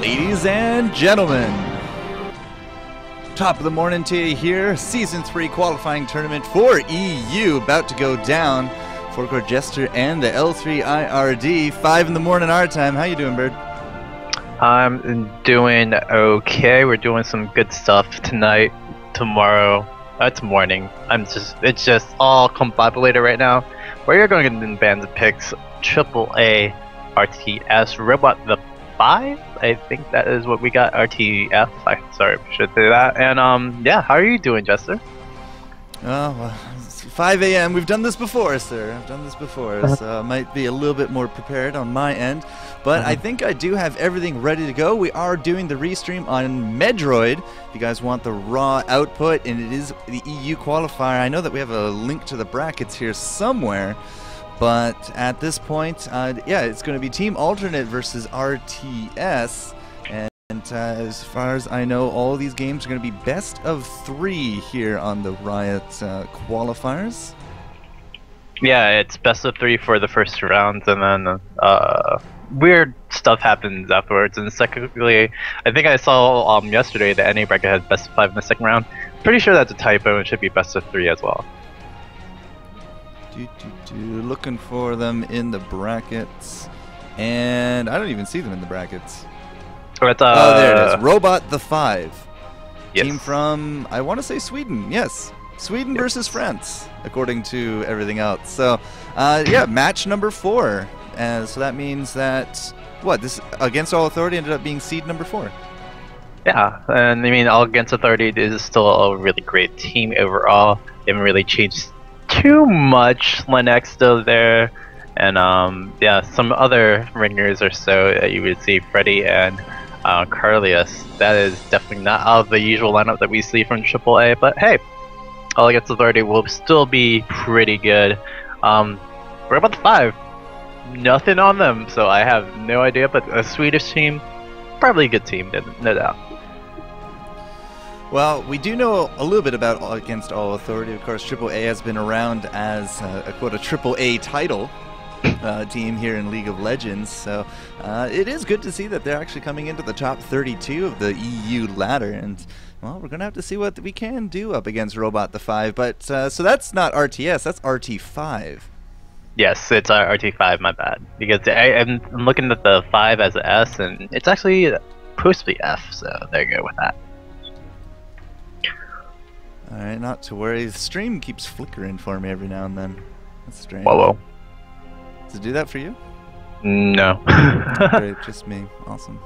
Ladies and gentlemen, top of the morning to you here. Season 3 qualifying tournament for EU about to go down. FourCourtJester and the L3 IRD, 5 in the morning our time. How you doing, Bird? I'm doing okay. We're doing some good stuff tonight, tomorrow. It's morning. It's just all combobulated right now. We're going in bands of picks. AAA RTS Robot the 5. I think that is what we got. RT5. Sorry, I should say that. And yeah, how are you doing, Jester? Oh, well, it's 5 a.m. We've done this before, sir. I've done this before, so might be a little bit more prepared on my end. But I think I do have everything ready to go. We are doing the restream on Medroid. If you guys want the raw output, and it is the EU qualifier. I know that we have a link to the brackets here somewhere. But at this point, yeah, it's going to be Team Alternate versus RTS. And as far as I know, all of these games are going to be best of 3 here on the Riot qualifiers. Yeah, it's best of 3 for the first round, and then weird stuff happens afterwards. And secondly, I think I saw yesterday that NA bracket has best of 5 in the second round. Pretty sure that's a typo and should be best of 3 as well. Looking for them in the brackets, and I don't even see them in the brackets. Oh, there it is. Robot the 5. Yes. Team from, I want to say Sweden. Yes. Sweden versus France, according to everything else. So, yeah, match number 4. So that means that, what, this Against All Authority ended up being seed number 4. Yeah, and I mean, All Against Authority is still a really great team overall. They haven't really changed too much. Linux still there, and yeah, some other ringers or so that you would see. Freddy and Carlius. That is definitely not out of the usual lineup that we see from AAA, but hey, All Against Authority will still be pretty good. We're about the 5. Nothing on them, so I have no idea, but a Swedish team, probably a good team, no doubt. Well, we do know a little bit about Against All Authority. Of course, AAA has been around as a AAA title team here in League of Legends, so it is good to see that they're actually coming into the top 32 of the EU ladder, and well, we're going to have to see what we can do up against Robot the 5, but so that's not RTS, that's RT5. Yes, it's RT5, my bad, because I'm looking at the 5 as an S, and it's actually supposed to be F, so there you go with that. Alright, not to worry. The stream keeps flickering for me every now and then. That's strange. Whoa. Does it do that for you? No. Great, just me. Awesome.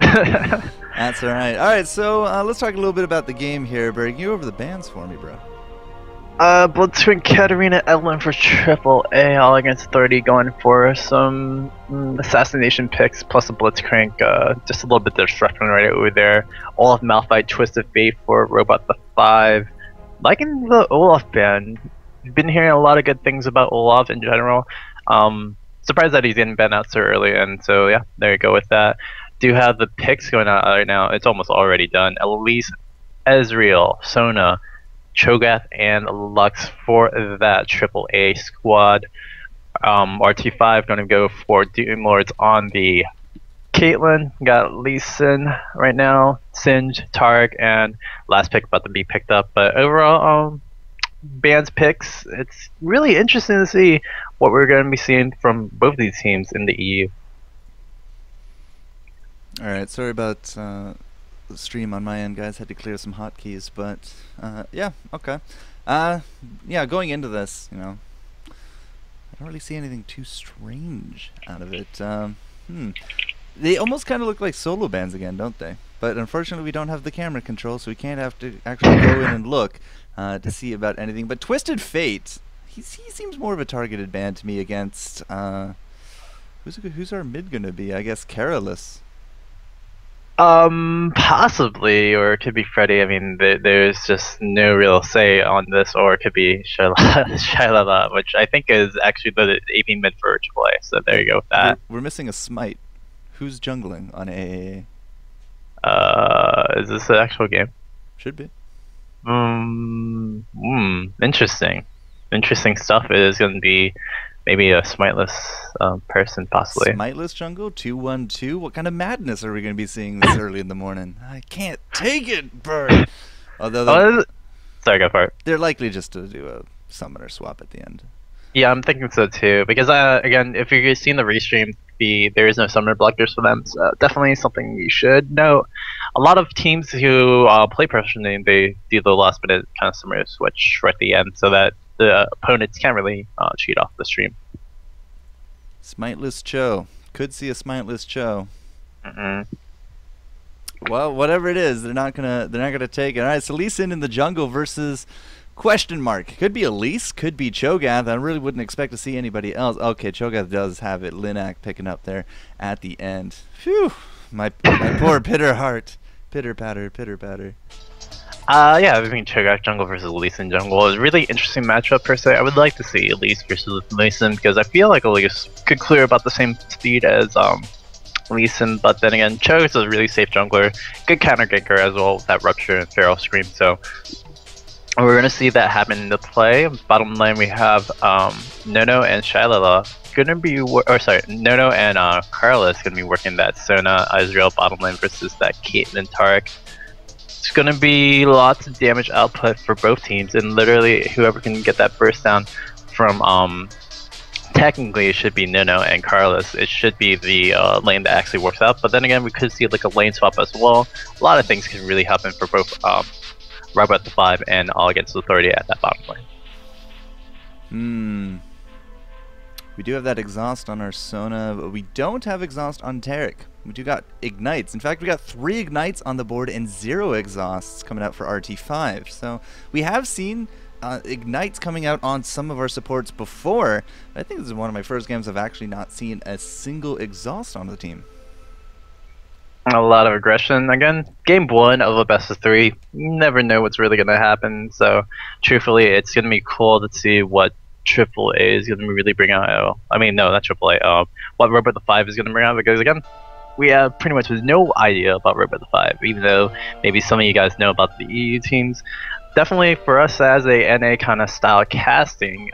That's alright. Alright, so let's talk a little bit about the game here. Berg, you over the bands for me, bro. Blitzcrank, Katarina, Evelyn for AAA, All Against Authority going for some assassination picks, plus a Blitzcrank, just a little bit of destruction right over there. Olaf Malphite, Twisted Fate for Robot the 5. Liking the Olaf band. Been hearing a lot of good things about Olaf in general. Surprised that he didn't ban out so early, and so yeah, there you go with that. Do have the picks going out right now. It's almost already done. Elise, Ezreal, Sona, Cho'Gath, and Lux for that AAA squad. RT5 going to go for Doom Lords on the Caitlyn. Got Lee Sin right now, Singe, Tarek, and last pick about to be picked up. But overall, bands picks, it's really interesting to see what we're going to be seeing from both these teams in the EU. Alright, sorry about the stream on my end, guys. Had to clear some hotkeys, but yeah, okay. Yeah, going into this, you know, I don't really see anything too strange out of it. They almost kind of look like solo bands again, don't they? But unfortunately, we don't have the camera control, so we can't have to actually go in and look to see about anything. But Twisted Fate, he seems more of a targeted band to me against who's our mid gonna be? I guess Carolus. Possibly, or it could be Freddy. I mean, there's just no real say on this, or it could be Shalala, which I think is actually the AP mid for AAA, so there you go with that. We're missing a Smite. Who's jungling on aAa? Is this an actual game? Should be. Interesting. Interesting stuff. It is going to be maybe a Smiteless person, possibly. Smiteless jungle 2-1-2. What kind of madness are we going to be seeing this early in the morning? I can't take it, Bird. Although sorry, go for it. they're likely just to do a summoner swap at the end. Yeah, I'm thinking so too. Because again, if you've seen the restream, there is no summoner blockers for them. So definitely something you should know. A lot of teams who play professionally, they do the last minute kind of summoner switch right at the end, so that the opponents can't really cheat off the stream. Smiteless Cho. Could see a Smiteless Cho. Well, whatever it is, they're not gonna take it. All right, so Lee Sin in the jungle versus question mark. Could be Elise, could be Cho'Gath. I really wouldn't expect to see anybody else. Okay, Cho'Gath does have it. Linak picking up there at the end. Phew, my poor pitter heart. Pitter patter, pitter patter. Yeah, I mean Cho'Gath jungle versus Elise in jungle is a really interesting matchup per se. I would like to see Elise versus Lee Sin because I feel like Elise could clear about the same speed as Lee Sin, but then again, Cho is a really safe jungler, good counter ganker as well with that Rupture and Feral Scream, so we're going to see that happen in the play. Bottom lane we have Nono and Shylala gonna be, Nono and Carlos gonna be working that Sona Israel bottom lane versus that Caitlyn Taric. It's gonna be lots of damage output for both teams, and literally whoever can get that burst down from technically it should be Nono and Carlos. It should be the lane that actually works out, but then again we could see like a lane swap as well. A lot of things can really happen for both Robert the 5 and All Against Authority at that bottom lane. We do have that exhaust on our Sona, but we don't have exhaust on Taric. We do got ignites. In fact, we got 3 ignites on the board and 0 exhausts coming out for RT5. So we have seen ignites coming out on some of our supports before. But I think this is one of my first games I've actually not seen a single exhaust on the team. A lot of aggression. Again, game 1 of a best of 3. You never know what's really going to happen. So truthfully, it's going to be cool to see what AAA is going to really bring out. I mean, no, not AAA. What Robot the 5 is going to bring out, because again, we have pretty much no idea about Robot the 5, even though maybe some of you guys know about the EU teams. Definitely for us as a NA kind of style casting,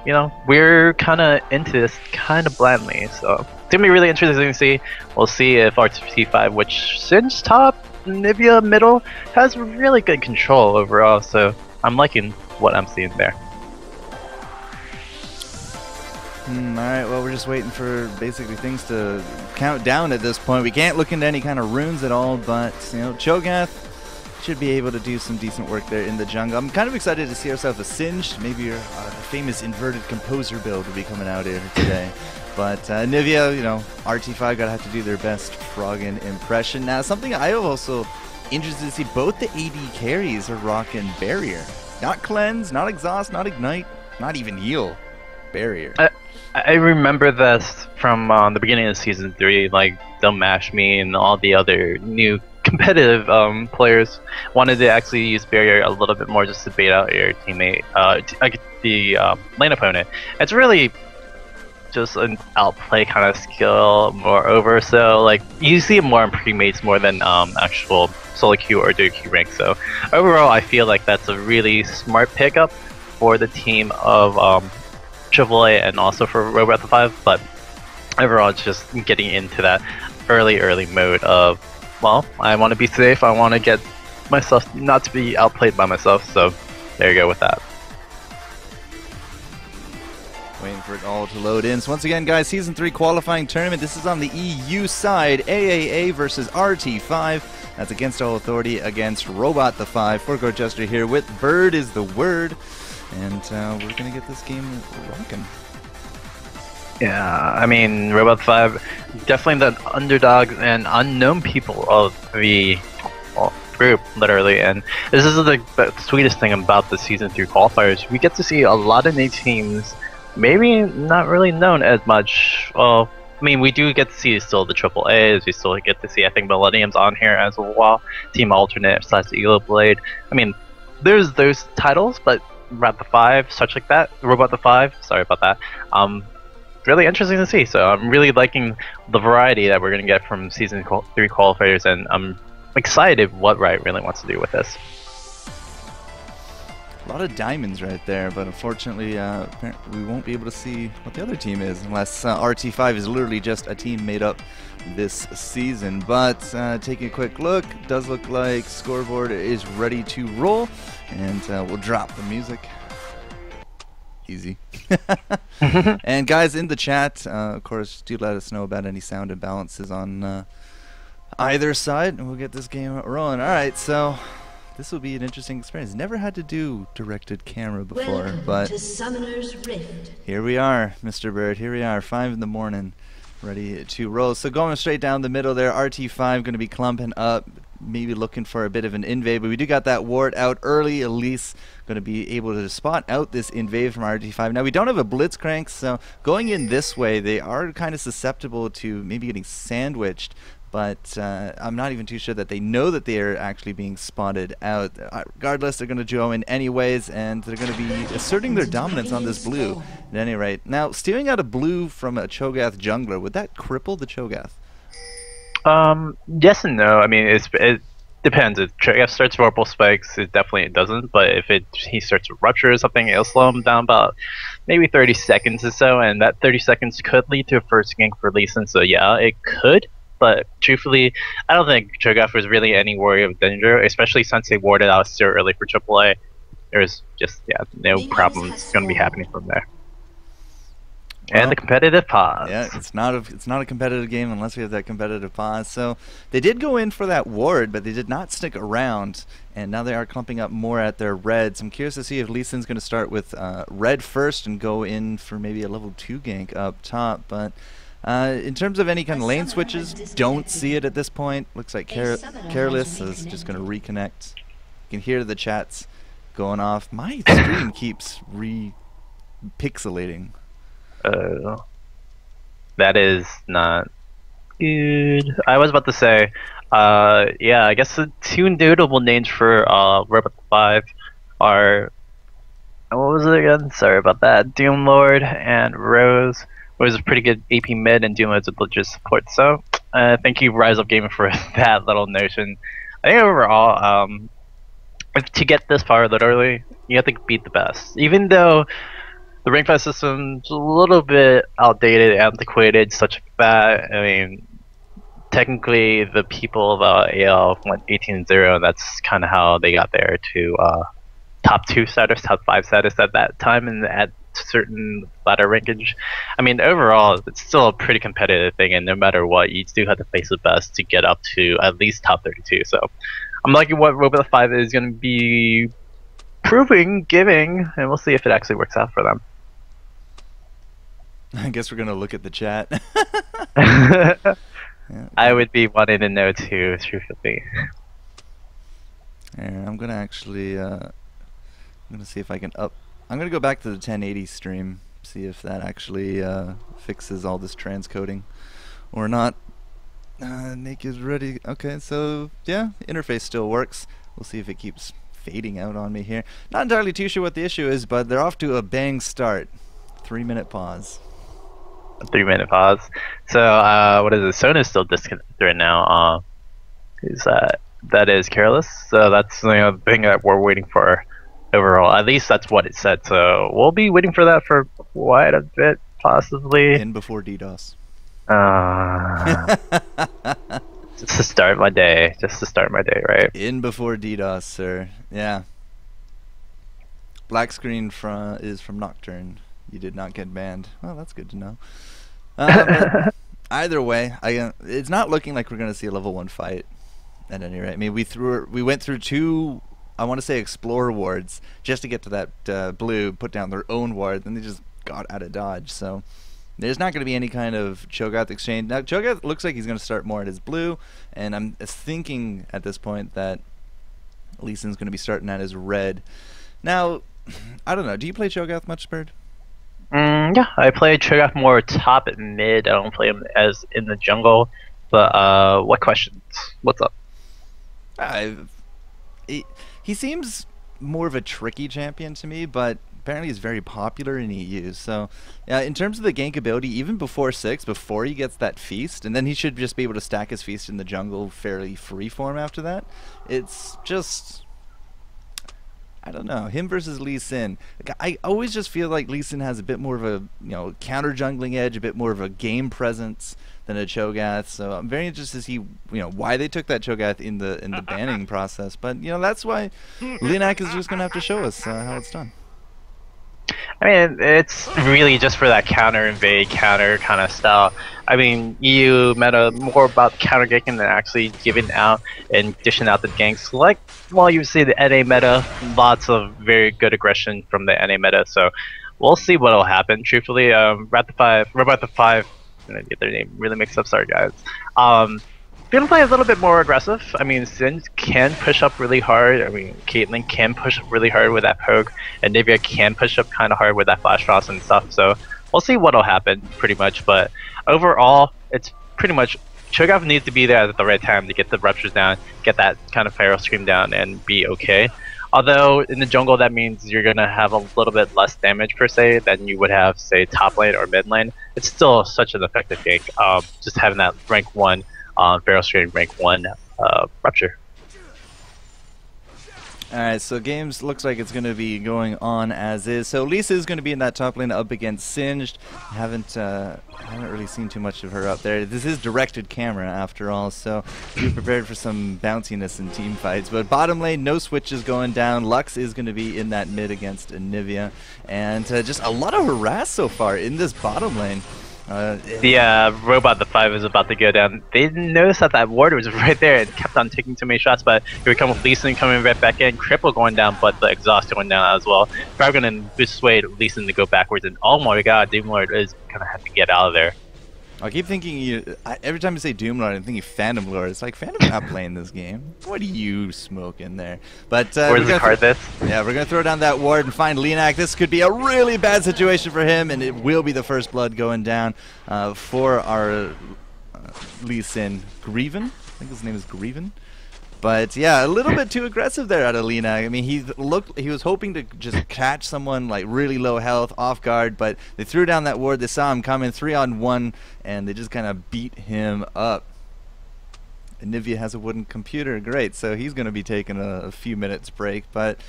you know, we're kind of into this kind of blindly. So it's going to be really interesting to see. We'll see if RT5, which Singe top, Nivea middle, has really good control overall. So I'm liking what I'm seeing there. Alright, well, we're just waiting for basically things to count down at this point. We can't look into any kind of runes at all, but, you know, Cho'Gath should be able to do some decent work there in the jungle. I'm kind of excited to see ourselves a Singed. Maybe your famous inverted composer build will be coming out here today. But Nivea, you know, RT5 gotta have to do their best Froggen impression. Now, something I am also interested to see, both the AD carries are rocking Barrier. Not Cleanse, not Exhaust, not Ignite, not even Heal. Barrier. I remember this from the beginning of Season 3, like Don't Mash Me and all the other new competitive players wanted to actually use Barrier a little bit more just to bait out your teammate, the lane opponent. It's really just an outplay kind of skill, moreover, so like you see it more in pre-mates more than actual solo queue or duo queue rank. So overall, I feel like that's a really smart pickup for the team of AAA and also for Robot the 5, but overall it's just getting into that early mode of, well, I want to be safe, I want to get myself not to be outplayed by myself, so there you go with that. Waiting for it all to load in. So once again, guys, Season 3 qualifying tournament. This is on the EU side. aAa versus RT5. That's Against All Authority against Robot the 5. FourCourtJester here with Bird is the word. And we're going to get this game rocking. Yeah, I mean, Robot 5, definitely the underdogs and unknown people of the group, literally. And this is the sweetest thing about the Season 3 qualifiers. We get to see a lot of new teams, maybe not really known as much. Well, I mean, we do get to see still the AAAs. We still get to see, I think, Millennium's on here as well. Team Alternate / Elo Blade. I mean, there's those titles, but Robot the 5, such like that. Robot the 5, sorry about that. Really interesting to see. So I'm really liking the variety that we're going to get from Season 3 qualifiers, and I'm excited what Riot really wants to do with this. A lot of diamonds right there, but unfortunately we won't be able to see what the other team is unless RT5 is literally just a team made up this season. But taking a quick look, does look like scoreboard is ready to roll, and we'll drop the music. Easy. And guys in the chat, of course, do let us know about any sound imbalances on either side, and we'll get this game rolling. Alright, so this will be an interesting experience. Never had to do directed camera before, Welcome but to Summoner's Rift. here we are, Mr. Bird. Here we are, 5 in the morning, ready to roll. So going straight down the middle there, RT5 going to be clumping up, maybe looking for a bit of an invade, but we do got that ward out early. Elise going to be able to spot out this invade from RT5. Now we don't have a blitzcrank, so going in this way, they are kind of susceptible to maybe getting sandwiched. But I'm not even too sure that they know that they are actually being spotted out. Regardless, they're going to go in anyways, and they're going to be asserting their dominance on this blue at any rate. Now, stealing out a blue from a Cho'Gath jungler, would that cripple the Cho'Gath? Yes and no. I mean, it depends. If Cho'Gath starts Vorpal Spikes, it definitely doesn't. But if he starts to Rupture or something, it'll slow him down about maybe 30 seconds or so, and that 30 seconds could lead to a first gank for Lee Sin. So yeah, it could. But truthfully, I don't think Cho'Gath was really any worry of danger, especially since they warded out so early for AAA. There's just no problems going to be happening from there. Well, and the competitive pause. Yeah, it's not a competitive game unless we have that competitive pause. So they did go in for that ward, but they did not stick around, and now they are clumping up more at their reds. I'm curious to see if Lee Sin's going to start with red first and go in for maybe a level 2 gank up top, but in terms of any kind of lane switches, don't see it at this point. Looks like Careless is just going to reconnect. You can hear the chats going off. My stream keeps re-pixelating. That is not good. I was about to say, yeah, I guess the two notable names for Robot 5 are, what was it again? Sorry about that. Doomlord and Rose. Was a pretty good AP mid, and Doomlord's a legit support. So, thank you, Rise Up Gaming, for that little notion. I think overall, to get this far, literally, you have to beat the best. Even though the rank 5 system's a little bit outdated, antiquated, such like that. I mean, technically, the people of AL went 18-0, and that's kind of how they got there to top 2 status, top 5 status at that time, and at certain ladder rankage. I mean, overall, it's still a pretty competitive thing, and no matter what, you do have to face the best to get up to at least top 32. So I'm liking what Robot 5 is going to be giving, and we'll see if it actually works out for them. I guess we're going to look at the chat. Yeah. I would be wanting to know too, truthfully. And I'm going to actually I'm going to see if I can I'm going to go back to the 1080 stream, see if that actually fixes all this transcoding or not. Nick is ready. Okay, so yeah, interface still works. We'll see if it keeps fading out on me here. Not entirely too sure what the issue is, but they're off to a bang start. 3-minute pause. A 3-minute pause. So what is it? Sona's still disconnected right now. That is Careless. So that's the thing that we're waiting for. Overall, at least that's what it said. So we'll be waiting for that for quite a bit, possibly. In before DDoS. Just to start my day. Just to start my day, right? In before DDoS, sir. Yeah. Black screen is from Nocturne. You did not get banned. Well, that's good to know. Either way, it's not looking like we're going to see a level 1 fight at any rate. I mean, we went through 2. I want to say Explorer wards just to get to that blue, put down their own ward, then they just got out of dodge. So there's not going to be any kind of Cho'Gath exchange. Now Cho'Gath looks like he's going to start more at his blue, and I'm thinking at this point that Lee Sin's going to be starting at his red. Now, I don't know. Do you play Cho'Gath much, Bird? Yeah, I play Cho'Gath more top and mid. I don't play him as in the jungle. But what questions? What's up? He seems more of a tricky champion to me, but apparently he's very popular in EU. So, in terms of the gank ability, even before 6, before he gets that feast, and then he should just be able to stack his feast in the jungle fairly freeform after that. It's just I don't know. Him versus Lee Sin. Like, I always just feel like Lee Sin has a bit more of a counter jungling edge, a bit more of a game presence than a Cho'Gath. So I'm very interested to see why they took that Cho'Gath in the banning process. But that's why Linak is just gonna have to show us how it's done. I mean, it's really just for that counter invade, counter kind of style. I mean, EU meta more about counter ganking than actually giving out and dishing out the ganks. Like, while you see the NA meta, lots of very good aggression from the NA meta. So we'll see what'll happen. Truthfully, Ro32, I'm gonna get their name really mixed up. Sorry, guys. Gonna play a little bit more aggressive. I mean, Sin can push up really hard. I mean, Caitlyn can push up really hard with that poke, and Nivea can push up kind of hard with that flash toss and stuff. So we'll see what'll happen, pretty much. But overall, it's pretty much Cho'Gath needs to be there at the right time to get the ruptures down, get that kind of Pharaoh Scream down, and be okay. Although in the jungle, that means you're gonna have a little bit less damage per se than you would have, say, top lane or mid lane. It's still such an effective gank. Just having that rank 1. Pharaoh Scream rank 1 rupture. Alright, so games looks like it's going to be going on as is. So Lisa is going to be in that top lane up against Singed. Haven't really seen too much of her up there. This is directed camera after all, so be prepared for some bounciness in team fights. But bottom lane, no switches going down. Lux is going to be in that mid against Nivea. And just a lot of harass so far in this bottom lane. The robot, the 5 is about to go down. They didn't notice that that ward was right there and kept on taking too many shots, but here we come with Lee Sin coming right back in, Cripple going down, but the exhaust going down as well. Probably gonna persuade Lee Sin to go backwards, and oh my god, Demon Lord is gonna have to get out of there. I keep thinking every time you say Doom Lord, I'm thinking Phantom Lord. It's like Phantom's not playing this game. What are you smoking there? But where's the card this? Yeah, we're gonna throw down that ward and find Linak. This could be a really bad situation for him, and it will be the first blood going down for our Lee Sin. Greven? I think his name is Greven. But yeah, a little bit too aggressive there out of Linak. I mean, he was hoping to just catch someone like really low health off guard, but they threw down that ward. They saw him coming 3-on-1, and they just kind of beat him up. And Nivea has a wooden computer, great. So he's going to be taking a few minutes break. But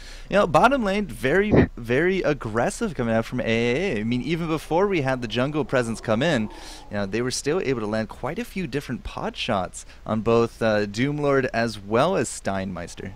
bottom lane, very, very aggressive coming out from aAa. I mean, even before we had the jungle presence come in, they were still able to land quite a few different pod shots on both Doomlord as well as Steinmeister.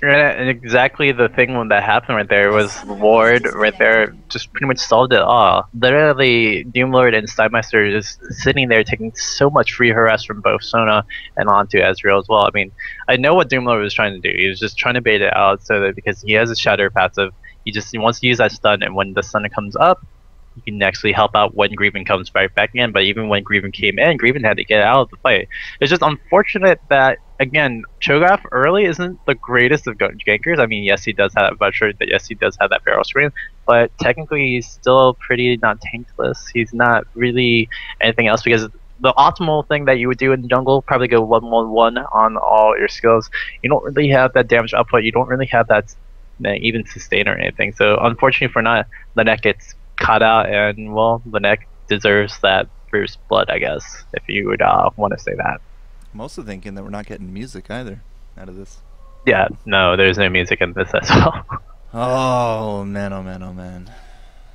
And exactly the thing when that happened right there was Ward right there just pretty much solved it all. Literally, Doomlord and Steinmeister just sitting there taking so much free harass from both Sona and onto Ezreal as well. I mean, I know what Doomlord was trying to do. He was just trying to bait it out so that because he has a Shatter passive, he wants to use that stun, and when the stun comes up, you can actually help out when Greven comes right back in. But even when Greven came in, Greven had to get out of the fight. It's just unfortunate that, again, Cho'Gath early isn't the greatest of gankers. I mean, yes, he does have that butcher, yes, he does have that Pharaoh Screen, but technically he's still pretty not tankless. He's not really anything else, because the optimal thing that you would do in the jungle, probably go 1-1-1 on all your skills. You don't really have that damage output, you don't really have that even sustain or anything. So unfortunately for not, Linek gets caught out, and well, Linek deserves that first blood, I guess, if you would want to say that. I'm also thinking that we're not getting music either out of this. Yeah, no, there's no music in this as well. Oh man, oh man, oh man.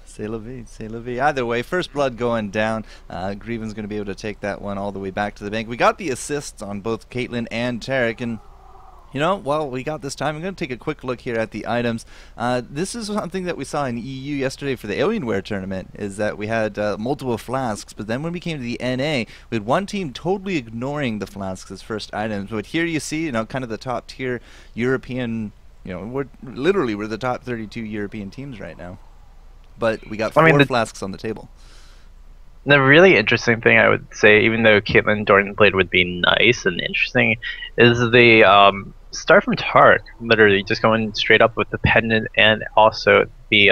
C'est la vie, c'est la vie. Either way, first blood going down. Greven's going to be able to take that one all the way back to the bank. We got the assists on both Caitlyn and Taric, and while we got this time, I'm going to take a quick look here at the items. This is something that we saw in EU yesterday for the Alienware tournament, is that we had multiple flasks, but then when we came to the NA, we had one team totally ignoring the flasks as first items. But here you see, kind of the top tier European, we're the top 32 European teams right now. But we got 4 flasks on the table. The really interesting thing I would say, even though Caitlyn Jordan played would be nice and interesting, is the start from Tark, literally just going straight up with the pendant and also the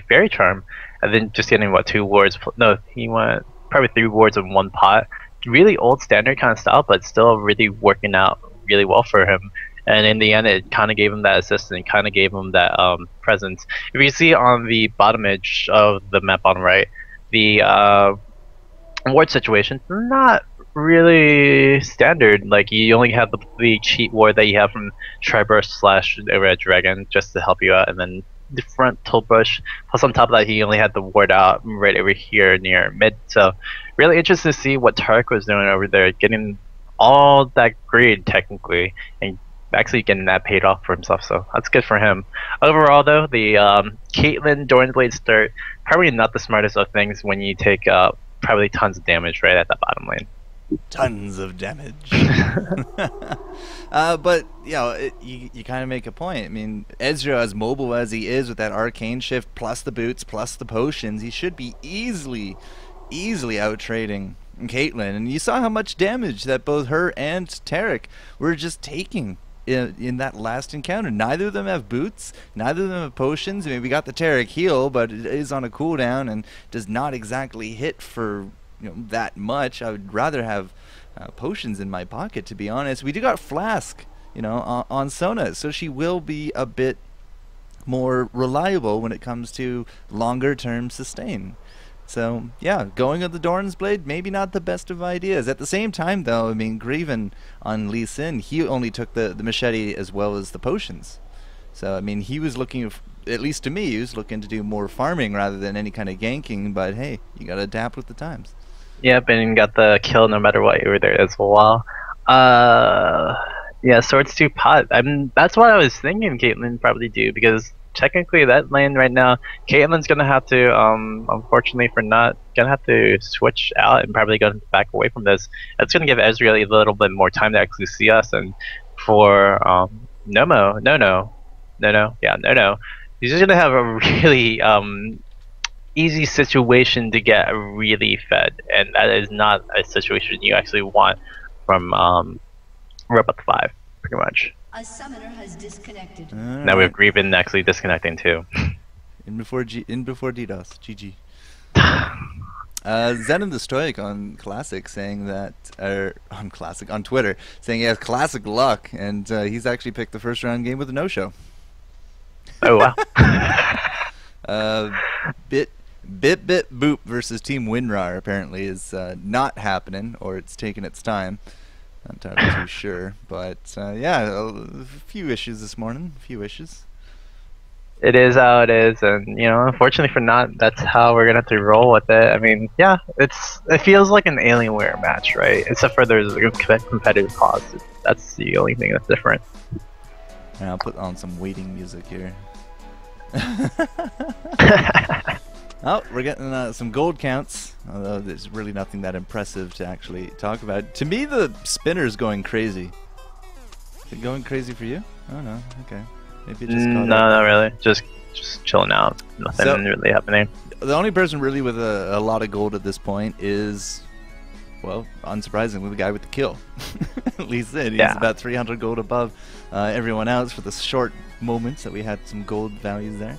fairy charm, and then just getting 2 wards. No, he went probably 3 wards in 1 pot. Really old standard kind of style, but still really working out really well for him. And in the end, it kind of gave him that assist and kind of gave him that presence. If you see on the bottom edge of the map on right, the ward situation, not really standard. Like you only have the cheat ward that you have from Triburst slash Red Dragon just to help you out, and then the frontal push. Plus on top of that, he only had the ward out right over here near mid. So really interesting to see what Tark was doing over there, getting all that greed technically, and actually getting that paid off for himself. So that's good for him. Overall though, the Caitlyn Doranblade start probably not the smartest of things when you take probably tons of damage right at the bottom lane. Tons of damage. But you know, you kind of make a point. I mean, Ezreal, as mobile as he is with that arcane shift plus the boots plus the potions, he should be easily out trading Caitlyn. And you saw how much damage that both her and Taric were just taking in that last encounter. Neither of them have boots, neither of them have potions. I mean, we got the Taric heal, but it is on a cooldown and does not exactly hit for that much. I would rather have potions in my pocket, to be honest. We do got Flask, on Sona, so she will be a bit more reliable when it comes to longer term sustain. So yeah, going with the Doran's Blade, maybe not the best of ideas. At the same time though, I mean, Greven on Lee Sin, he only took the machete as well as the potions. So I mean, he was looking, at least to me, he was looking to do more farming rather than any kind of ganking, but hey, you gotta adapt with the times. Yep, and got the kill no matter what, you were there as well. Yeah, Swords to pot. That's what I was thinking Caitlyn probably do, because technically that lane right now, Caitlyn's gonna have to, unfortunately for not, gonna have to switch out and probably go back away from this. It's gonna give Ezreal a little bit more time to actually see us, and for Nono, he's just gonna have a really easy situation to get really fed, and that is not a situation you actually want from Robot 5, pretty much. A summoner has disconnected. Now we have Greven actually disconnecting too. In before DDoS. GG. Zenon the Stoic on Classic saying that, on Twitter, saying he has classic luck, and he's actually picked the first round game with a no-show. Oh wow. Bit Boop versus Team Winrar apparently is not happening, or it's taking its time. Not entirely too sure, but yeah, a few issues this morning. A few issues. It is how it is, and unfortunately for not, that's how we're gonna have to roll with it. I mean, yeah, it feels like an Alienware match, right? Except for there's a competitive pause. That's the only thing that's different. And I'll put on some waiting music here. Oh, we're getting some gold counts, although there's really nothing that impressive to actually talk about. To me, the spinner's going crazy. Is it going crazy for you? Oh no, okay. Maybe it just no, not really. Just chilling out. Nothing really happening. The only person really with a lot of gold at this point is, well, unsurprisingly, the guy with the kill. At least he's about 300 gold above everyone else for the short moments that we had some gold values there.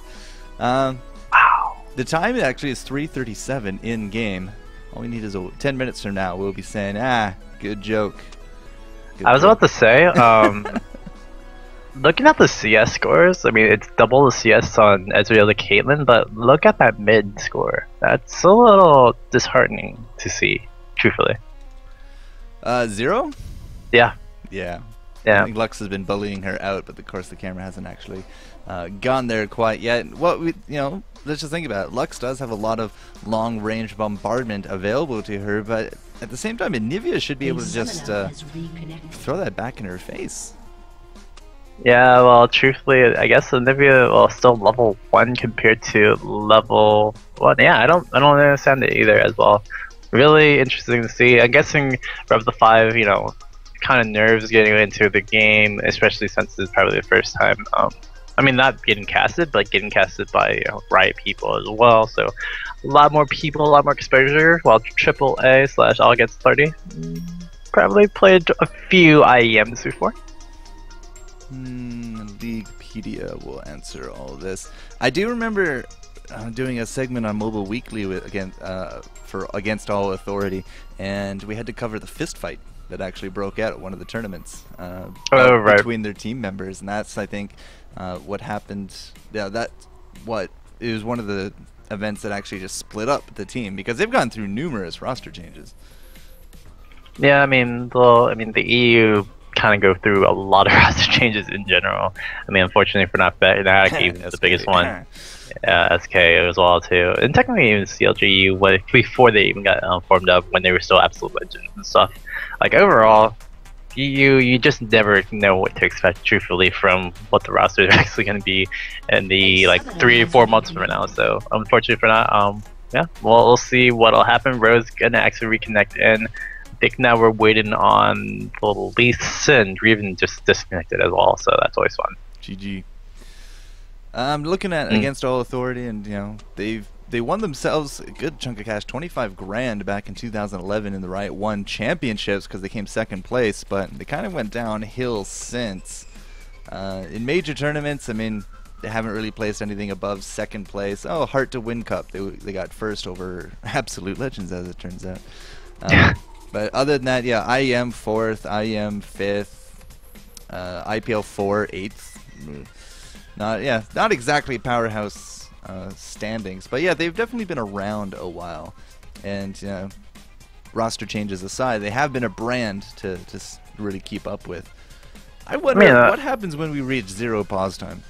The time actually is 3:37 in game. All we need is 10 minutes from now. We'll be saying, good joke. I was about to say, looking at the CS scores, I mean, it's double the CS on Ezreal to Caitlyn, but look at that mid score. That's a little disheartening to see, truthfully. 0? Yeah. Yeah. Yeah. I think Lux has been bullying her out, but of course the camera hasn't actually gone there quite yet. What let's just think about it. Lux does have a lot of long-range bombardment available to her, but at the same time, Anivia should be able to just throw that back in her face. Yeah, well, truthfully, I guess Anivia still level 1 compared to level 1. Yeah, I don't understand it either as well. Really interesting to see. I'm guessing Rev the 5, kind of nerves getting into the game, especially since it's probably the first time. I mean, not getting casted, but getting casted by Riot people as well. So a lot more people, a lot more exposure. While aAa / all gets 30, probably played a few IEMs before. Leaguepedia will answer all of this. I do remember doing a segment on Mobile Weekly against All Authority, and we had to cover the fist fight that actually broke out at one of the tournaments between their team members, and that's, I think, what happened. Yeah, it was one of the events that actually just split up the team, because they've gone through numerous roster changes. Yeah, I mean, the EU kind of go through a lot of roster changes in general. I mean, unfortunately for not Fnatic, even the biggest one. SK as well too, and technically even CLGU before they even got formed up when they were still absolute legends and stuff. Like overall, you just never know what to expect truthfully from what the roster is actually going to be in the like 3 or 4 months from now. So unfortunately for that, yeah, well we'll see what'll happen. Ro's gonna actually reconnect in. I think now we're waiting on the Lee Sin, or even just disconnected as well. So that's always fun. GG. I'm looking at Against All Authority, and you know they won themselves a good chunk of cash, 25 grand back in 2011 in the Riot 1 championships because they came second place, but they kind of went downhill since. In major tournaments, I mean, they haven't really placed anything above second place. Oh, Heart to Win Cup, they got first over Absolute Legends, as it turns out. But other than that, yeah, IEM 4th, IEM 5th, IPL 4, 8th. Not exactly powerhouse standings, but yeah, they've definitely been around a while. And you know, roster changes aside, they have been a brand to really keep up with. I wonder what happens when we reach 0 pause time.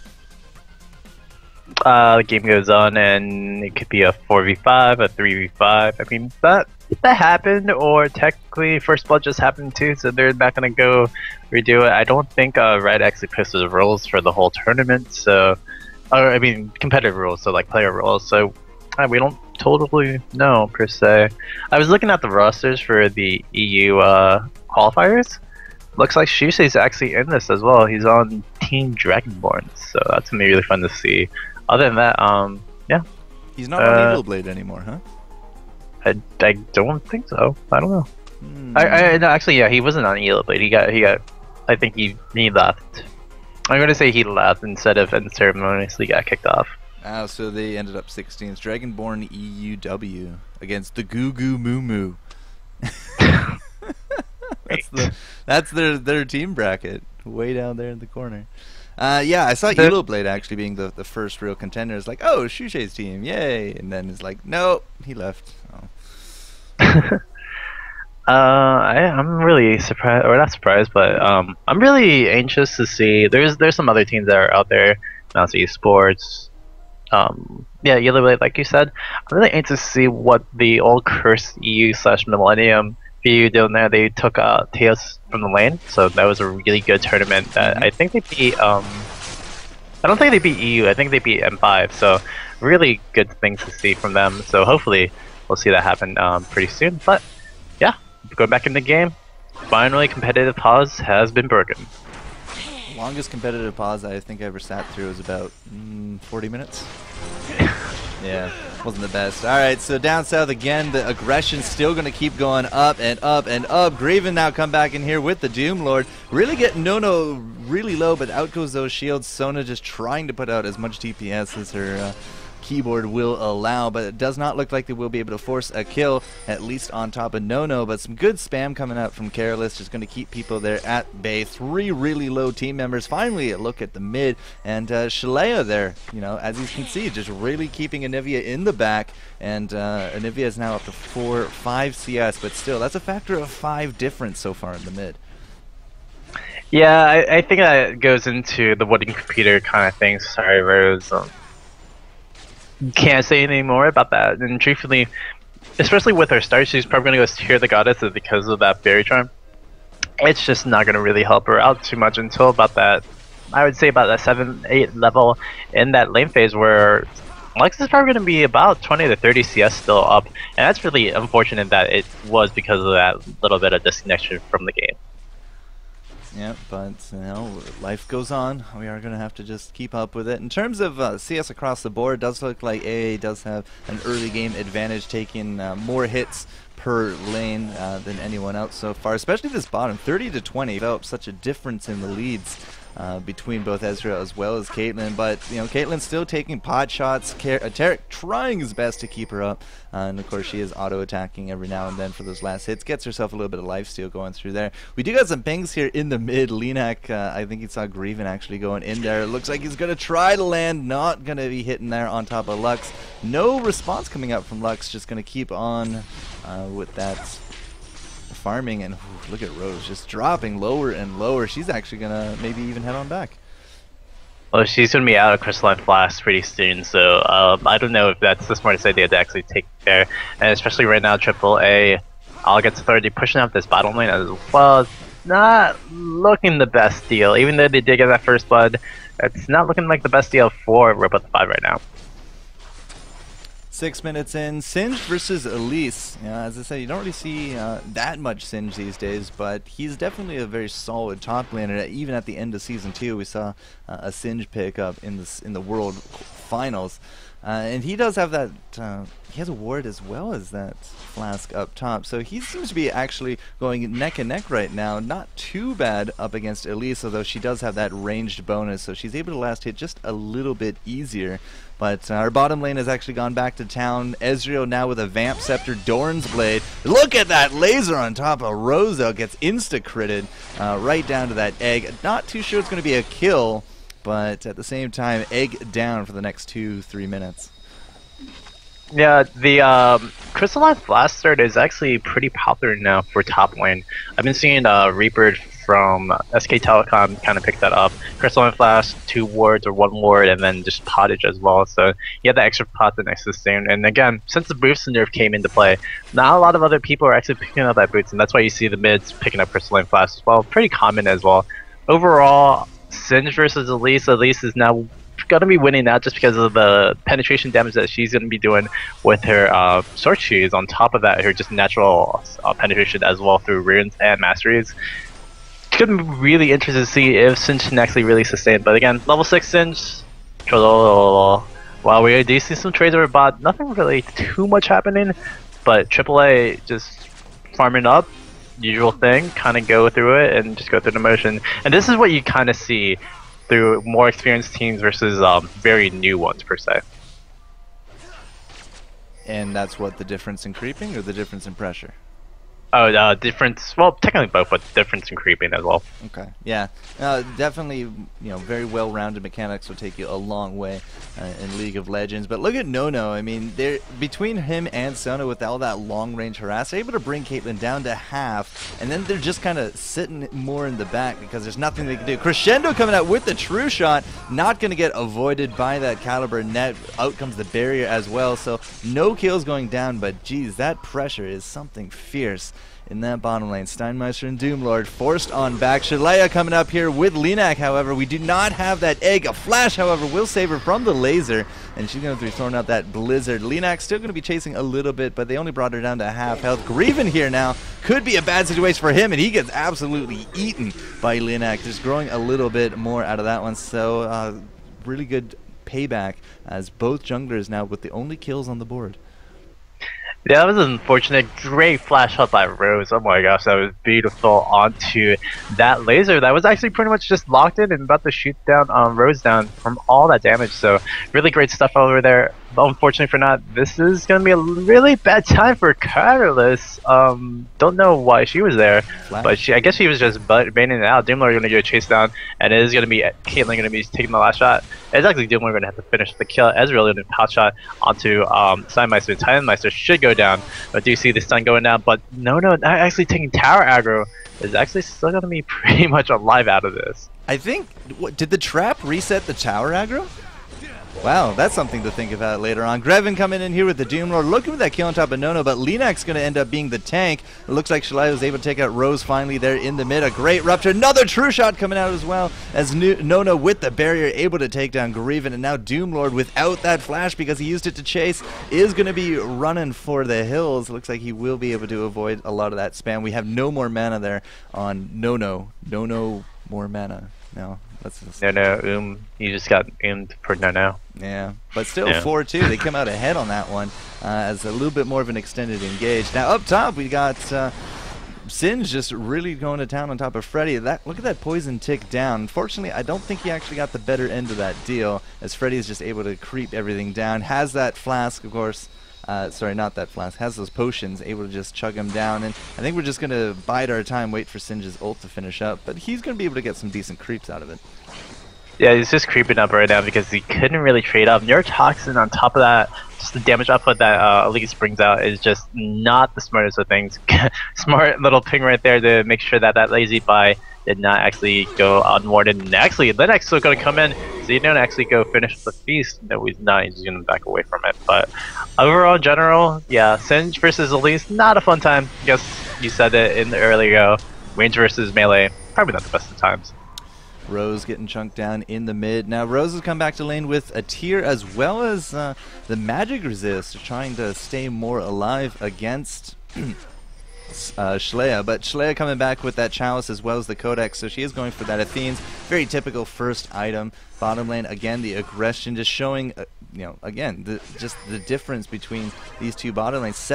The game goes on, and it could be a 4v5, a 3v5. I mean, that happened, or technically First Blood just happened too, so they're not gonna go redo it. I don't think Riot actually posted the rules for the whole tournament, so, or I mean, competitive rules, so like player rules. So we don't totally know per se. I was looking at the rosters for the EU qualifiers. Looks like Shusei's actually in this as well. He's on Team Dragonborn, so that's gonna be really fun to see. Other than that, yeah. He's not on Evil Blade anymore, huh? I don't think so. I don't know. No, actually, yeah, he wasn't on Evil Blade. He got. I think he left. I'm gonna say he left instead of unceremoniously got kicked off. Oh, so they ended up 16th. Dragonborn EUW against the Goo Goo Moo Moo. That's their team bracket, way down there in the corner. Yeah, I saw Elo Blade actually being the first real contender. It's like, oh, Shusei's team, yay! And then it's like, no, he left. Oh. I'm really surprised, or not surprised, but I'm really anxious to see. There's some other teams that are out there, Mouse Esports. Yeah, Yellow Blade, like you said. I'm really anxious to see what the old cursed EU/Millennium VU doing there. They took Teos from the lane, so that was a really good tournament. That I think they beat. I don't think they beat EU. I think they beat M5. So really good things to see from them. So hopefully we'll see that happen pretty soon. But yeah, going back in the game. Finally, competitive pause has been broken. Longest competitive pause I think I ever sat through was about 40 minutes. Yeah, wasn't the best. Alright, so down south again, the aggression's still going to keep going up and up and up. Graven now come back in here with the Doom Lord. Really getting Nono really low, but out goes those shields. Sona just trying to put out as much DPS as her keyboard will allow, but it does not look like they will be able to force a kill, at least on top of Nono. But some good spam coming out from Careless, just going to keep people there at bay. 3 really low team members. Finally a look at the mid, and Shalea there, you know, as you can see, just really keeping Anivia in the back, and Anivia is now up to 5 CS, but still, that's a factor of 5 difference so far in the mid. Yeah, I think that goes into the wooden computer kind of thing. Sorry, Rose. Can't say anything more about that. And truthfully, especially with her start, she's probably going to go Tear the Goddess because of that Fairy Charm. It's just not going to really help her out too much until about that, I would say about that 7-8 level in that lane phase where Lux is probably going to be about 20 to 30 CS still up. And that's really unfortunate that it was because of that little bit of disconnection from the game. Yeah, but you know, life goes on. We are going to have to just keep up with it. In terms of CS across the board, it does look like aAa does have an early game advantage, taking more hits per lane than anyone else so far, especially this bottom. 30 to 20 developed such a difference in the leads between both Ezreal as well as Caitlyn, but you know, Caitlyn's still taking pot shots. Tarek trying his best to keep her up, and of course she is auto attacking every now and then for those last hits. Gets herself a little bit of lifesteal going through there. We do got some pings here in the mid. Linak, I think he saw Greven actually going in there. It looks like he's gonna try to land, not gonna be hitting there on top of Lux. No response coming out from Lux, just gonna keep on with that farming, and look at Rose just dropping lower and lower. She's actually gonna maybe even head on back. Well, she's going to be out of Crystalline Flask pretty soon, so I don't know if that's the smartest idea to actually take there. And especially right now, AAA, I'll get to 30, pushing up this bottom lane as well. It's not looking the best deal. Even though they did get that first blood, it's not looking like the best deal for Robot 5 right now. 6 minutes in, Singed versus Elise. As I said, you don't really see that much Singed these days, but he's definitely a very solid top laner. Even at the end of Season 2, we saw a Singed pick up in the World Finals. And he does have that, he has a ward as well as that Flask up top. So he seems to be actually going neck and neck right now. Not too bad up against Elise, although she does have that ranged bonus, so she's able to last hit just a little bit easier. But our bottom lane has actually gone back to town. Ezreal now with a Vamp Scepter, Dorn's Blade. Look at that laser on top of Rosa. Gets insta-critted right down to that egg. Not too sure it's going to be a kill, but at the same time, egg down for the next 2-3 minutes. Yeah, the Crystalline Flask start is actually pretty popular now for top lane. I've been seeing Reaper from SK Telecom kind of pick that up. Crystalline Flask, 2 wards or 1 ward, and then just pottage as well. So you have the extra pot the next sustain. And again, since the boost nerf came into play, not a lot of other people are actually picking up that boost, and that's why you see the mids picking up Crystalline Flask as well. Pretty common as well. Overall, Singed versus Elise. Elise is now going to be winning that just because of the penetration damage that she's going to be doing with her sword shoes. On top of that, her just natural penetration as well through runes and masteries. It's going to be really interesting to see if Singed can actually really sustain. But again, level 6 Singed. While we do see some trades over bot, nothing really too much happening. But AAA just farming up. Usual thing, kind of go through it and just go through the motion. And this is what you kind of see through more experienced teams versus very new ones per se. And that's what the difference in creeping or the difference in pressure? Oh, difference. Well, technically both, but difference in creeping as well. Okay, yeah, definitely. Very well-rounded mechanics will take you a long way in League of Legends. But look at Nono. I mean, they're between him and Sona with all that long-range harass, they're able to bring Caitlyn down to half, and then they're just kind of sitting more in the back because there's nothing they can do. Crescendo coming out with the true shot, not going to get avoided by that Caliber net. Out comes the barrier as well, so no kills going down. But geez, that pressure is something fierce in that bottom lane. Steinmeister and Doomlord forced on back. Shalaya coming up here with Linak, however. We do not have that egg. A flash, however, will save her from the laser, and she's going to be throwing out that blizzard. Linak still going to be chasing a little bit, but they only brought her down to half health. Greaven here now could be a bad situation for him, and he gets absolutely eaten by Linak. Just growing a little bit more out of that one, so really good payback as both junglers now with the only kills on the board. Yeah, that was unfortunate. Great flash up by Rose. Oh my gosh, that was beautiful onto that laser that was actually pretty much just locked in and about to shoot down Rose down from all that damage. So really great stuff over there. But unfortunately for not, this is going to be a really bad time for Carlos. Don't know why she was there, but I guess she was just baiting it out. Doomlord going to get a chase down, and it is going to be Caitlyn going to be taking the last shot. It's actually Doomlord going to have to finish the kill. Ezreal going to pot shot onto Steinmeister. Steinmeister should go down, but do you see the stun going down? But no, actually taking tower aggro is actually still going to be pretty much alive out of this. I think, did the trap reset the tower aggro? Wow, that's something to think about later on. Greven coming in here with the Doomlord, looking for that kill on top of Nono, but Linak's going to end up being the tank. It looks like Shalai was able to take out Rose finally there in the mid. A great rupture, another true shot coming out as well, as Nono with the barrier able to take down Greven, and now Doomlord without that flash because he used it to chase is going to be running for the hills. Looks like he will be able to avoid a lot of that spam. We have no more mana there on Nono. No more mana. No. No, you just got for no. Yeah, but still 4-2. They come out ahead on that one as a little bit more of an extended engage. Now up top we got Singe just really going to town on top of Freddy. Look at that poison tick down. Unfortunately, I don't think he actually got the better end of that deal, as Freddy is just able to creep everything down. Has that flask, of course. Sorry, not that flask. Has those potions, able to just chug him down. And I think we're just going to bide our time, wait for Singe's ult to finish up. But he's going to be able to get some decent creeps out of it. Yeah, he's just creeping up right now because he couldn't really trade up. Neurotoxin on top of that, just the damage output that Elise brings out is just not the smartest of things. Smart little ping right there to make sure that that lazy buy did not actually go unwarranted. And actually, Linux still going to come in, so he didn't actually go finish the feast. No, he's not. He's going to back away from it. But overall, in general, yeah, Singe versus Elise, not a fun time. I guess you said it in the earlier go. Range versus melee, probably not the best of times. Rose getting chunked down in the mid. Now Rose has come back to lane with a tier as well as the magic resist, trying to stay more alive against Shlea. But Shlea coming back with that chalice as well as the codex, so she is going for that Athene's. Very typical first item. Bottom lane, again, the aggression, just showing, you know, again, just the difference between these two bottom lanes.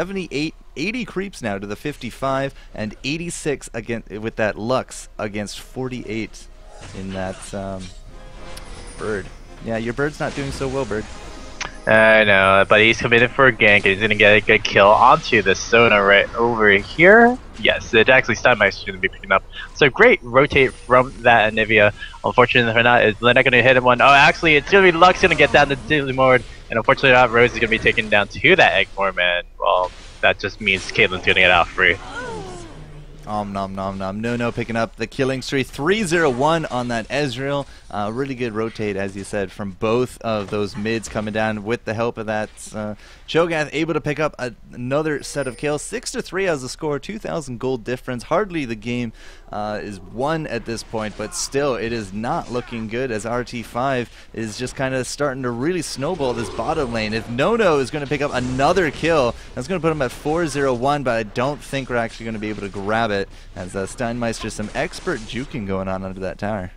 80 creeps now to the 55, and 86 again with that Lux against 48 in that bird. Yeah, your bird's not doing so well, bird. I know, but he's committed for a gank and he's gonna get a good kill onto the Sona right over here. Yes, it actually Steinmeister's gonna be picking up. So great rotate from that Anivia. Unfortunately for not, is Lena gonna hit him one? Oh, actually, it's gonna be Lux gonna get down to Dillimord, and unfortunately not, Rose is gonna be taken down to that Eggmore, man. Well, that just means Caitlyn's gonna get out free. Nom nom nom. No picking up the killing streak. 3-0-1 on that Ezreal. Really good rotate, as you said, from both of those mids coming down with the help of that Cho'Gath, able to pick up another set of kills. 6-3 as the score, 2,000 gold difference. Hardly the game is won at this point, but still it is not looking good as RT5 is just kind of starting to really snowball this bottom lane. If Nono is going to pick up another kill, that's going to put him at 4-0-1, but I don't think we're actually going to be able to grab it as Steinmeister, some expert juking going on under that tower.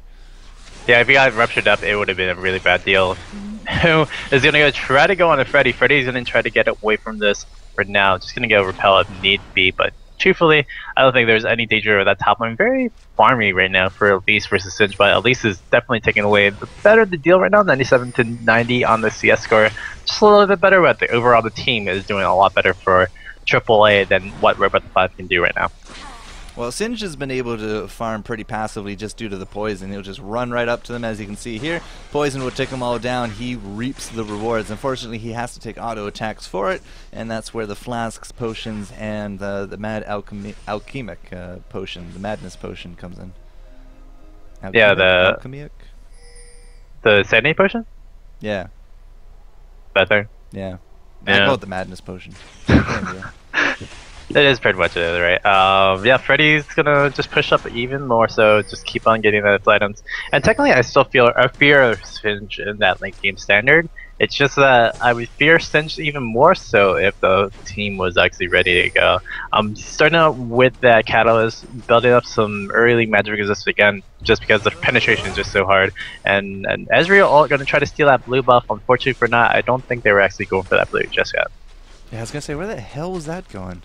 Yeah, if he got ruptured up, it would have been a really bad deal. Who is going to go try to go on a Freddy? Freddy's going to try to get away from this for now. Just going to go repel if need be, but truthfully, I don't think there's any danger of that top lane. Very farmy right now for Elise versus Singe, but Elise is definitely taking away the better the deal right now, 97 to 90 on the CS score. Just a little bit better, but overall the team is doing a lot better for AAA than what Robot the 5 can do right now. Well, Singe has been able to farm pretty passively just due to the poison. He'll just run right up to them, as you can see here. Poison will take them all down. He reaps the rewards. Unfortunately, he has to take auto attacks for it, and that's where the flasks, potions, and the mad alchemic potion, the madness potion, comes in. Yeah, the alchemic. The sanity potion. Yeah. That thing. Yeah. Yeah. I call it the madness potion. It is pretty much it, right? Yeah, Freddy's gonna just push up even more, so just keep on getting those items. And technically, I still feel a fear of Singe in that late game standard. It's just that I would fear Singe even more so if the team was actually ready to go. Starting out with that Catalyst, building up some early magic resist again, just because the penetration is just so hard. And Ezreal all gonna try to steal that blue buff. Unfortunately for not, I don't think they were actually going for that blue just yet. Yeah, I was gonna say, where the hell was that going?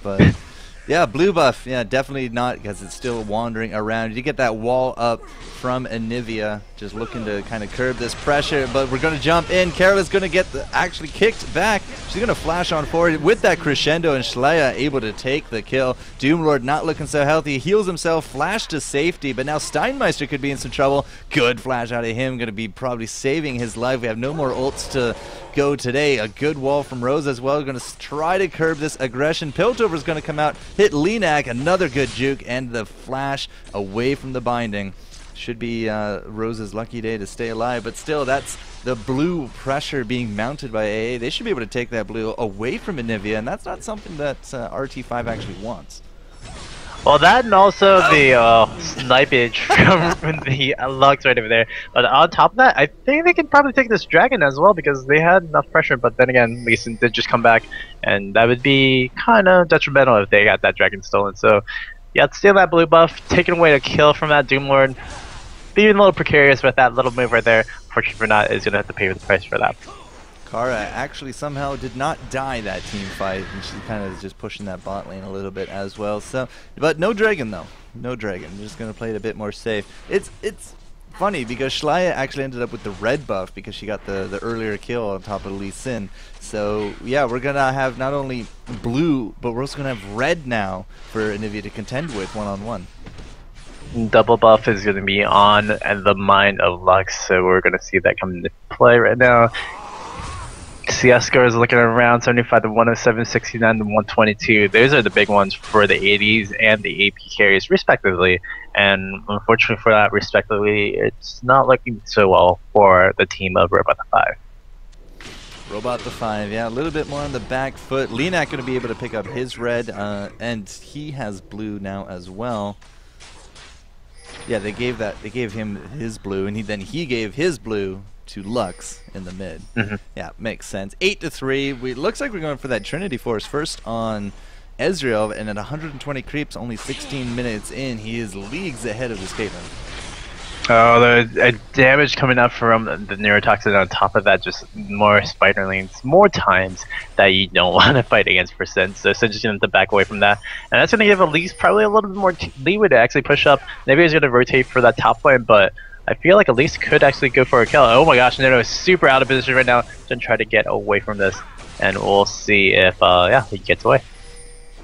But yeah, blue buff, yeah, definitely not, because it's still wandering around. You get that wall up from Anivia, just looking to kind of curb this pressure, but we're gonna jump in. Carola's gonna get actually kicked back. She's gonna flash on forward with that crescendo, and Shlea able to take the kill. Doomlord not looking so healthy, heals himself, flash to safety, but now Steinmeister could be in some trouble. Good flash out of him, gonna be probably saving his life. We have no more ults to go today. A good wall from Rose as well. Going to try to curb this aggression. Piltover's going to come out, hit Lenak, another good juke, and the flash away from the binding. Should be Rose's lucky day to stay alive, but still, that's the blue pressure being mounted by aAa. They should be able to take that blue away from Anivia, and that's not something that RT5 actually wants. Well, that and also the snipage from the Lux right over there. But on top of that, I think they can probably take this dragon as well because they had enough pressure. But then again, Lee Sin did just come back, and that would be kind of detrimental if they got that dragon stolen. So, yeah, steal that blue buff, taking away a kill from that Doomlord. Being a little precarious with that little move right there. Fortunately for not, is going to have to pay the price for that. Kara actually somehow did not die that team fight, and she's kind of just pushing that bot lane a little bit as well. So, but no dragon though, no dragon. We're just gonna play it a bit more safe. It's funny because Shlea actually ended up with the red buff because she got the earlier kill on top of Lee Sin. So yeah, we're gonna have not only blue, but we're also gonna have red now for Anivia to contend with one-on-one. Double buff is going to be on the mind of Lux, so we're going to see that come into play right now. CS score is looking around 75 to 107, 69 to 122. Those are the big ones for the 80s and the AP carries, respectively. And unfortunately for that, respectively, it's not looking so well for the team of Robot the 5. Robot the 5, yeah, a little bit more on the back foot. Linak going to be able to pick up his red, and he has blue now as well. Yeah, they gave him his blue, and then he gave his blue to Lux in the mid. Yeah, makes sense. 8 to 3. Looks like we're going for that Trinity Force first on Ezreal, and at 120 creeps, only 16 minutes in, he is leagues ahead of his Caitlyn. Oh, the damage coming up from the neurotoxin on top of that, just more spiderlings, more times that you don't want to fight against for Sin. So Sin's just going to back away from that. And that's going to give Elise probably a little bit more leeway to actually push up. Maybe he's going to rotate for that top lane, but I feel like Elise could actually go for a kill. Oh my gosh, Nano is super out of position right now. Gonna try to get away from this, and we'll see if yeah, he gets away.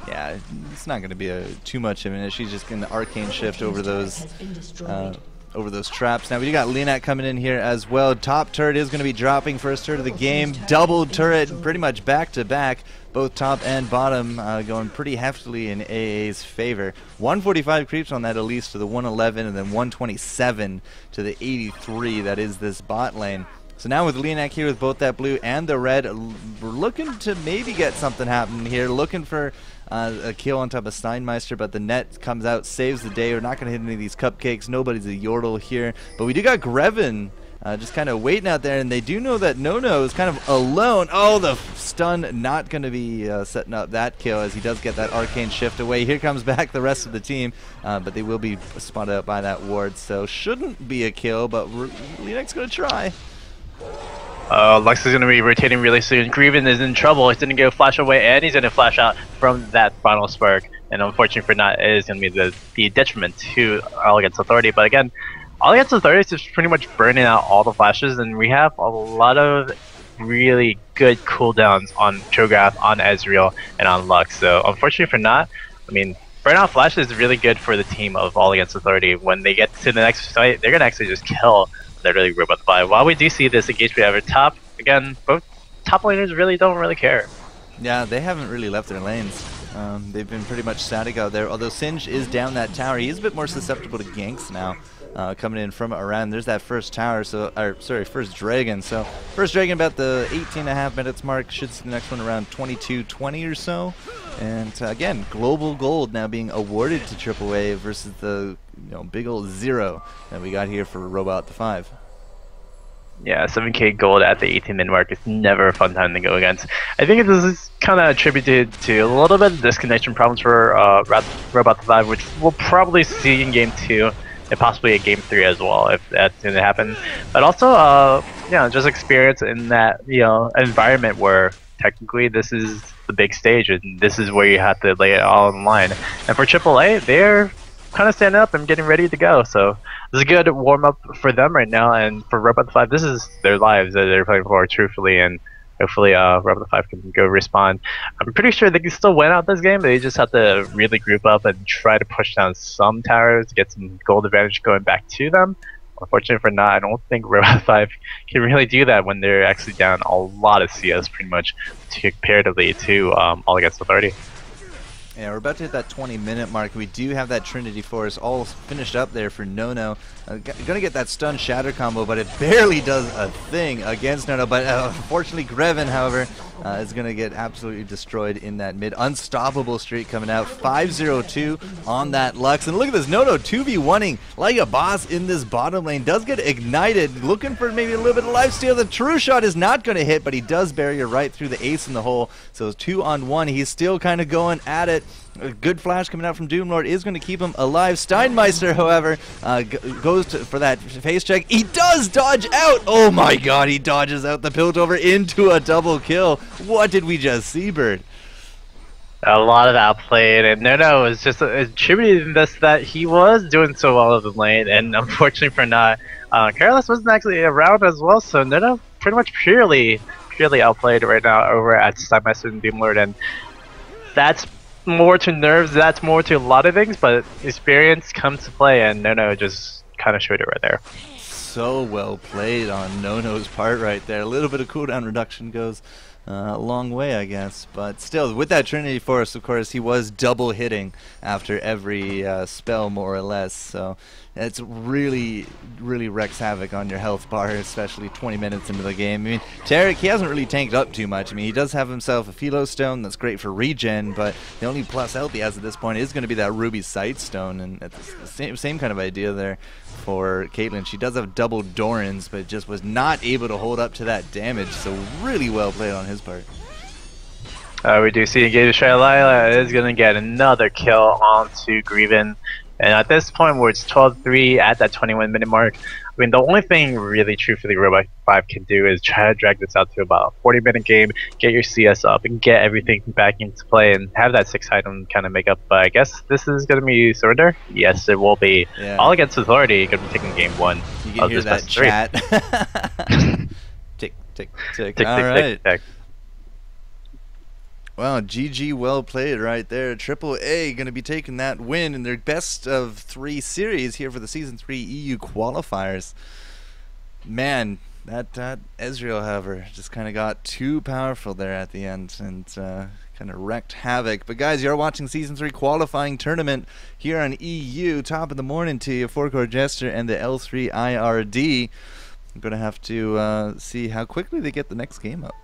Yeah, it's not going to be too much of an issue. She's just going to arcane shift over those traps. Now we got Linak coming in here as well. Top turret is going to be dropping first turret of the game. Double turret, pretty much back to back. Both top and bottom going pretty heftily in aAa's favor. 145 creeps on that Elise to the 111, and then 127 to the 83. That is this bot lane. So now with Linak here with both that blue and the red, we're looking to maybe get something happening here. Looking for a kill on top of Steinmeister, but the net comes out, saves the day. We're not going to hit any of these cupcakes. Nobody's a Yordle here. But we do got Greven just kind of waiting out there, and they do know that Nono is kind of alone. Oh, the stun not going to be setting up that kill, as he does get that arcane shift away. Here comes back the rest of the team, but they will be spotted out by that ward, so shouldn't be a kill, but Linak's going to try. Lux is going to be rotating really soon. Greven is in trouble. He's going to go flash away, and he's going to flash out from that final spark. And unfortunately for not, it is going to be the detriment to All Against Authority. But again, All Against Authority is just pretty much burning out all the flashes, and we have a lot of really good cooldowns on Cho'Gath, on Ezreal, and on Lux. So unfortunately for not, I mean, burnout flash is really good for the team of All Against Authority. When they get to the next fight, they're going to actually just kill literally Robot the 5. While we do see this engagement over top, again, both top laners really don't really care. Yeah, they haven't really left their lanes. They've been pretty much static out there. Although Singe is down that tower, he's a bit more susceptible to ganks now. Coming in from around, there's that first tower, first dragon. So first dragon about the 18.5 minutes mark. Should see the next one around 22:20 or so. And again, global gold now being awarded to AAA versus the big old 0 that we got here for Robot the 5. Yeah, 7k gold at the 18-minute mark is never a fun time to go against. I think this is kind of attributed to a little bit of disconnection problems for Robot the 5, which we'll probably see in Game 2. And possibly a Game 3 as well, if that's going to happen. But also, just experience in that, environment where technically this is the big stage, and this is where you have to lay it all on the line. And for AAA, they're kind of standing up and getting ready to go. So this is a good warm-up for them right now, and for Robot the 5, this is their lives that they're playing for, truthfully, and hopefully Robot the 5 can go respawn. I'm pretty sure they can still win out this game, but they just have to really group up and try to push down some towers, get some gold advantage going back to them. Unfortunately for not, I don't think Robot 5 can really do that when they're actually down a lot of CS, pretty much, comparatively to All Against Authority. Yeah, we're about to hit that 20-minute mark. We do have that Trinity Force all finished up there for Nono. Gonna get that stun shatter combo, but it barely does a thing against Nono. But unfortunately, Greven, however, is gonna get absolutely destroyed in that mid. Unstoppable streak coming out. 5-0-2 on that Lux. And look at this, Nono 2v1ing like a boss in this bottom lane. Does get ignited, looking for maybe a little bit of lifesteal. The true shot is not gonna hit, but he does barrier right through the ace in the hole. So 2-on-1, he's still kind of going at it. A good flash coming out from Doomlord is going to keep him alive. Steinmeister, however, goes for that face check. He does dodge out. Oh my god, he dodges out the Piltover into a double kill. What did we just see, Bird? A lot of outplayed, and Nono was just attributing this that he was doing so well in the lane, and unfortunately for not, Careless wasn't actually around as well, so Nono pretty much purely outplayed right now over at Steinmeister and Doomlord, and that's more to nerves, that's more to a lot of things, but experience comes to play, and No just kind of showed it right there. So well played on Nono's part right there. A little bit of cooldown reduction goes a long way, I guess. But still, with that Trinity Force, of course, he was double hitting after every spell, more or less. So it's really wreaks havoc on your health bar, especially 20 minutes into the game. I mean, Tarek, he hasn't really tanked up too much. I mean, he does have himself a Philo Stone that's great for regen, but the only plus health he has at this point is going to be that Ruby Sight Stone, and it's the same kind of idea there for Caitlyn. She does have double Dorans, but just was not able to hold up to that damage, so really well played on his part. We do see Engage Shalila is going to get another kill onto Greven. And at this point, where it's 12-3 at that 21-minute mark, I mean, the only thing really truthfully Robot 5 can do is try to drag this out to about a 40-minute game, get your CS up, and get everything back into play, and have that 6 item kind of make up. But I guess this is going to be Surrender? Yes, it will be. Yeah. All Against Authority going to be taking game 1 you can of hear this that chat. Tick, tick, tick. Tick, all tick, right. tick, tick. Wow, GG, well played right there. aAa going to be taking that win in their best of 3 series here for the Season 3 EU Qualifiers. Man, that Ezreal, however, just kind of got too powerful there at the end and kind of wrecked havoc. But guys, you're watching Season 3 qualifying tournament here on EU. Top of the morning to you, FourCourtJester and the L3 IRD. I'm going to have to see how quickly they get the next game up.